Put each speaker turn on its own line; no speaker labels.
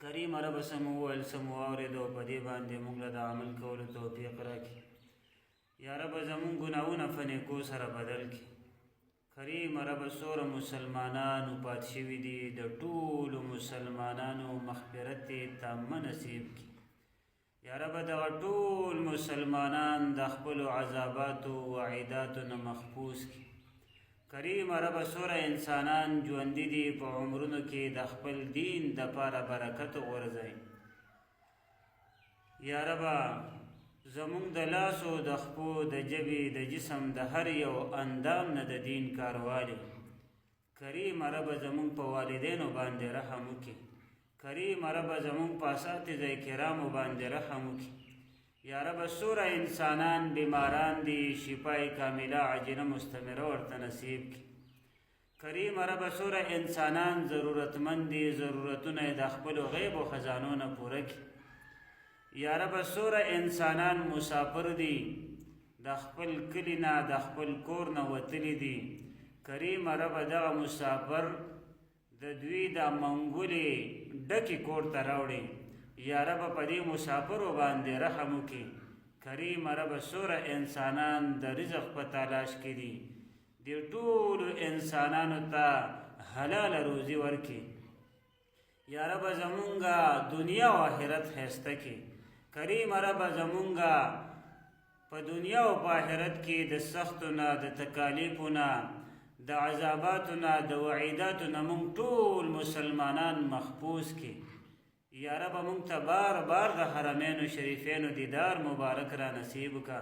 کریم رب سمو ویل سمو واورېدو په دې باندې موږ له د عمل کولو توفیق راکړي. یا رب زمونږ ګناهونه په نیکو سره بدل کړي. کریم رب څومره مسلمانانو پات شوي دي د ټولو مسلمانانو مغفرت تامه نصیب کړي. یا رب دغه ټول مسلمانان د خپلو عذاباتو وعیداتو نه محفوظ کړي. کریم رب څومره انسانان ژوندي دي په عمرونو کې د خپل دین دپاره برکت وغورځوي. یا رب زمونږ د لاسو د خپو د ژبې د جسم د هر یو اندام نه د دین کاروالي. کریم رب زمونږ په والدینو باندې رحم وکړي. کریم رب زمونږ په اساتذه کرامو باندې رحم وکړي. یا رب څومره انسانان بیماران دي شفای کامله عاجله مستمره ورته نصیب کړي. کریم رب څومره انسانان ضرورتمند دي ضرورتونه یې د خپلو غیبو خزانو نه پوره کړي. یا رب څومره انسانان مسافر دي د خپل کلي نه د خپل کور نه وتلي دي. کریم رب دغه مسافر د دوی د منګولې ډکې کور ته راوړي. یا رب په دې مسافرو باندې رحم وکړي. کریم رب څومره انسانان د رزق په تلاش کې دي دې ټولو انسانانو ته حلاله روزي ورکړي. یا رب زمونږه دنیا او آخرت ښایسته کړي. کریم رب زمونږه په دنیا او په آخرت کې د سختو نه د تکالیفو نه د عذاباتو نه د وعیداتو نه مونږ ټول مسلمانان محفوظ کړي. یا رب مونږ ته بار بار د حرمینو شریفینو دیدار مبارک را نصیب کا.